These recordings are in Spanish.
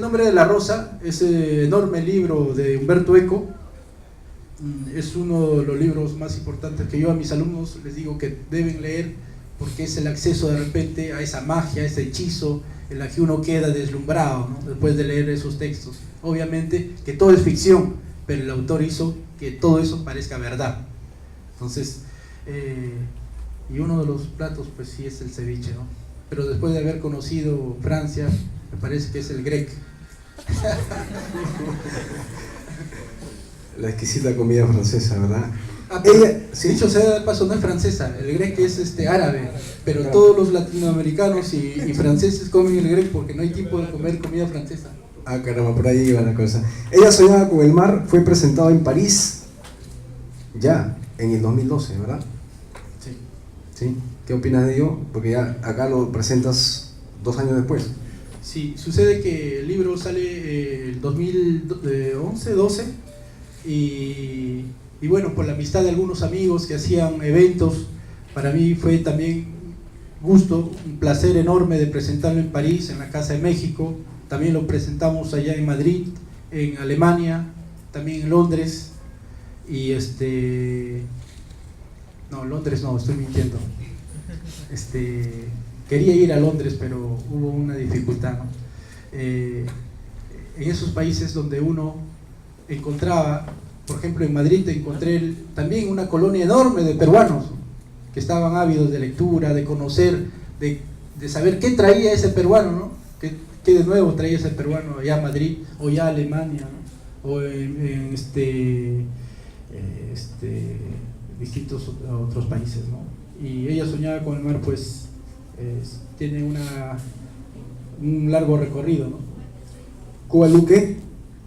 nombre de la rosa, ese enorme libro de Humberto Eco, es uno de los libros más importantes que yo a mis alumnos les digo que deben leer, porque es el acceso de repente a esa magia, a ese hechizo en la que uno queda deslumbrado, ¿no? Después de leer esos textos. Obviamente que todo es ficción, pero el autor hizo que todo eso parezca verdad. Entonces, y uno de los platos pues sí es el ceviche, ¿no? Pero después de haber conocido Francia, me parece que es el grec. La exquisita comida francesa, ¿verdad? Ella, sí. Dicho sea de paso, no es francesa, el grec es árabe, pero claro, todos los latinoamericanos y franceses comen el grec porque no hay tiempo de comer comida francesa. Ah, caramba, por ahí iba la cosa. Ella soñaba con el mar, fue presentado en París, ya, en el 2012, ¿verdad? Sí. ¿Sí? ¿Qué opinas de ello? Porque ya acá lo presentas 2 años después. Sí, sucede que el libro sale el 2011, 12, y bueno, por la amistad de algunos amigos que hacían eventos, para mí fue también gusto, un placer enorme de presentarlo en París, en la Casa de México. También lo presentamos allá en Madrid, en Alemania, también en Londres, y no, Londres no, estoy mintiendo. Quería ir a Londres, pero hubo una dificultad, ¿no? En esos países donde uno encontraba, por ejemplo en Madrid encontré también una colonia enorme de peruanos, ¿no? Que estaban ávidos de lectura, de conocer, de saber qué traía ese peruano, ¿no? ¿Qué de nuevo traía ese peruano allá a Madrid o ya a Alemania, ¿no? O en distintos otros países, ¿no? Y ella soñaba con el mar, pues tiene un largo recorrido, ¿no? Cuba Luque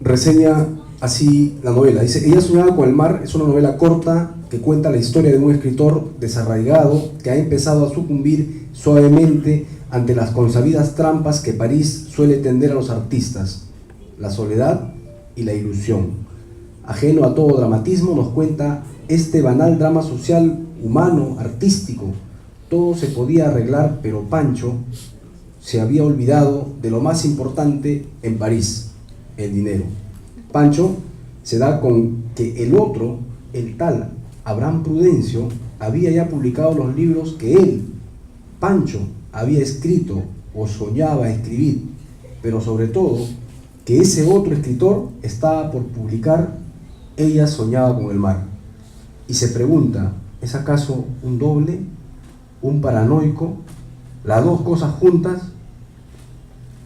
reseña así la novela, dice: ella soñaba con el mar es una novela corta que cuenta la historia de un escritor desarraigado que ha empezado a sucumbir suavemente ante las consabidas trampas que París suele tender a los artistas, la soledad y la ilusión. Ajeno a todo dramatismo, nos cuenta este banal drama social, humano, artístico. Todo se podía arreglar, pero Pancho se había olvidado de lo más importante en París: el dinero. Pancho se da con que el otro, el tal Abraham Prudencio, había ya publicado los libros que él, Pancho, había escrito o soñaba escribir, pero sobre todo que ese otro escritor estaba por publicar Ella soñaba con el mar. Y se pregunta: ¿es acaso un doble, un paranoico, las dos cosas juntas,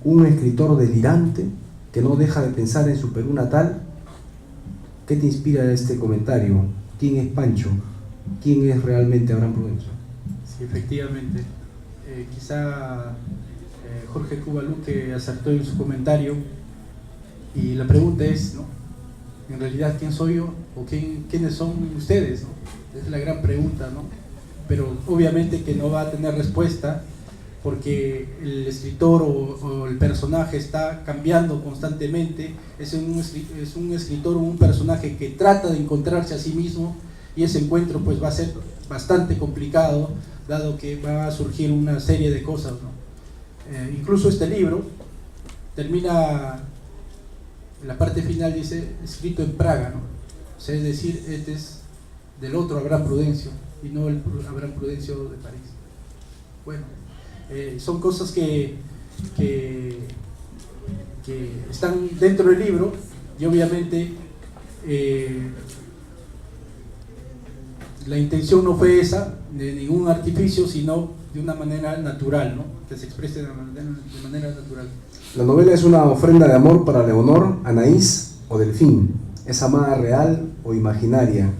un escritor delirante que no deja de pensar en su Perú natal? ¿Qué te inspira este comentario? ¿Quién es Pancho? ¿Quién es realmente Abraham Prudencio? Sí, efectivamente. Quizá Jorge Cuba Luque acertó en su comentario, y la pregunta es, ¿no? En realidad, ¿quién soy yo? ¿O quiénes son ustedes, ¿no? Es la gran pregunta, ¿no? Pero obviamente que no va a tener respuesta, porque el escritor o el personaje está cambiando constantemente. Es un escritor o un personaje que trata de encontrarse a sí mismo, y ese encuentro pues va a ser bastante complicado, dado que va a surgir una serie de cosas, ¿no? Incluso este libro termina, en la parte final dice, escrito en Praga, ¿no? O sea, es decir, este es del otro Abraham Prudencio, y no el Abraham Prudencio de París. Bueno, son cosas que están dentro del libro, y obviamente la intención no fue esa, de ningún artificio, sino de una manera natural, ¿no? Que se exprese de manera natural. La novela es una ofrenda de amor para Leonor, Anaís o Delfín. ¿Es amada real o imaginaria?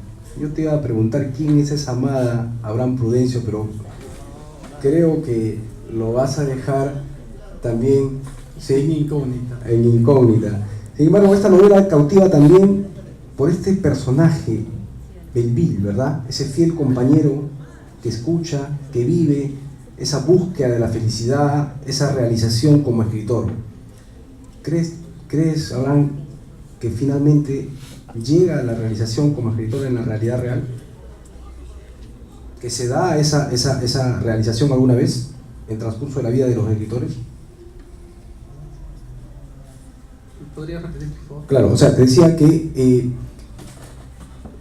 Yo te iba a preguntar quién es esa amada Abraham Prudencio, pero creo que lo vas a dejar también, sí, en incógnita. En incógnita. Sin embargo, esta novela cautiva también por este personaje, Belville, ¿verdad? Ese fiel compañero que escucha, que vive esa búsqueda de la felicidad, esa realización como escritor. ¿Crees, Abraham, que finalmente llega a la realización como escritor en la realidad real? ¿Que se da esa realización alguna vez en transcurso de la vida de los escritores? ¿Podría repetir, por favor? Claro, o sea, te decía que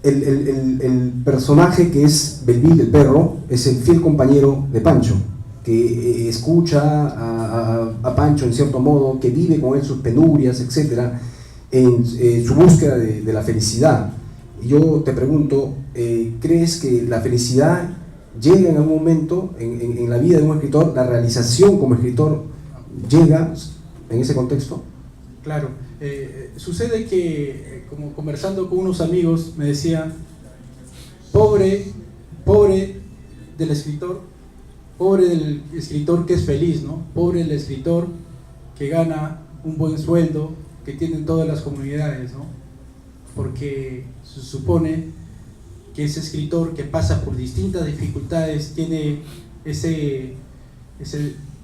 el personaje que es Belville, el perro, es el fiel compañero de Pancho, que escucha a Pancho en cierto modo, que vive con él sus penurias, etcétera, en su búsqueda de la felicidad. Y yo te pregunto, ¿crees que la felicidad llega en algún momento en la vida de un escritor? ¿La realización como escritor llega en ese contexto? Claro, sucede que, como conversando con unos amigos, me decían, pobre del escritor que es feliz, ¿no? Pobre del escritor que gana un buen sueldo, que tiene en todas las comunidades, ¿no? Porque se supone que ese escritor que pasa por distintas dificultades tiene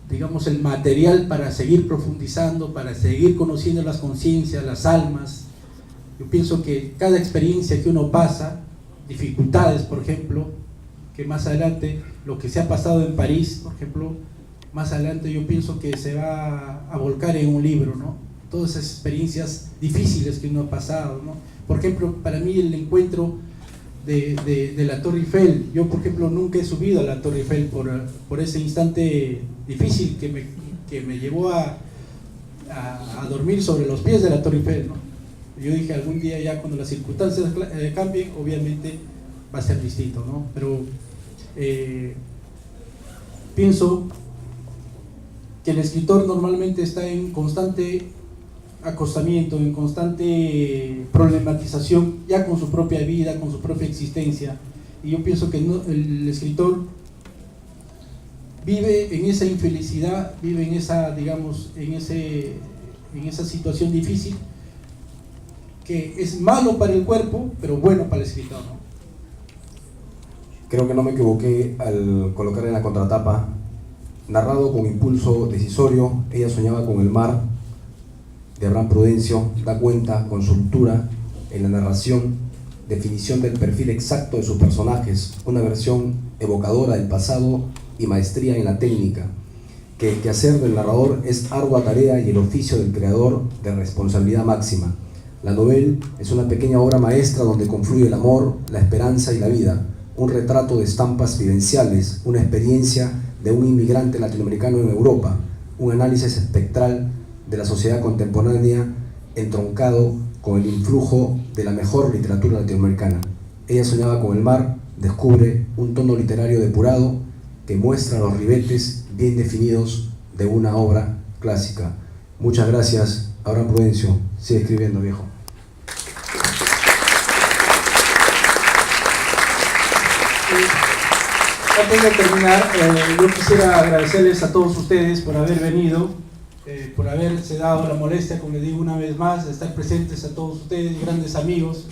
digamos, el material para seguir profundizando, para seguir conociendo las conciencias, las almas. Yo pienso que cada experiencia que uno pasa, dificultades, por ejemplo, que más adelante, lo que se ha pasado en París, por ejemplo, más adelante yo pienso que se va a volcar en un libro, ¿no? Todas esas experiencias difíciles que uno ha pasado, ¿no? Por ejemplo, para mí el encuentro de la Torre Eiffel, yo por ejemplo nunca he subido a la Torre Eiffel por ese instante difícil que me llevó a dormir sobre los pies de la Torre Eiffel, ¿no? Yo dije algún día ya cuando las circunstancias cambien, obviamente va a ser distinto, ¿no? Pero pienso que el escritor normalmente está en constante acostamiento, en constante problematización ya con su propia vida, con su propia existencia, y yo pienso que el escritor vive en esa infelicidad, vive en esa, digamos, en esa situación difícil que es malo para el cuerpo, pero bueno para el escritor, ¿no? Creo que no me equivoqué al colocar en la contratapa: narrado con impulso decisorio, ella soñaba con el mar, de Abraham Prudencio. Da cuenta con soltura en la narración, definición del perfil exacto de sus personajes, una versión evocadora del pasado y maestría en la técnica, que el quehacer del narrador es ardua tarea y el oficio del creador de responsabilidad máxima. La novela es una pequeña obra maestra donde confluye el amor, la esperanza y la vida, un retrato de estampas vivenciales, una experiencia de un inmigrante latinoamericano en Europa, un análisis espectral de la sociedad contemporánea entroncado con el influjo de la mejor literatura latinoamericana. Ella soñaba con el mar, descubre un tono literario depurado que muestra los ribetes bien definidos de una obra clásica. Muchas gracias, Abraham Prudencio. Sigue escribiendo, viejo. Antes de terminar, yo quisiera agradecerles a todos ustedes por haber venido, por haberse dado la molestia, como les digo una vez más, de estar presentes a todos ustedes, grandes amigos.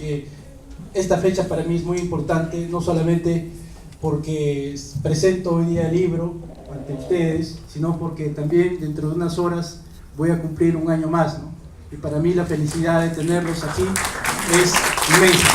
Esta fecha para mí es muy importante, no solamente porque presento hoy día el libro ante ustedes, sino porque también dentro de unas horas voy a cumplir un año más, ¿no? Y para mí la felicidad de tenerlos aquí es inmensa.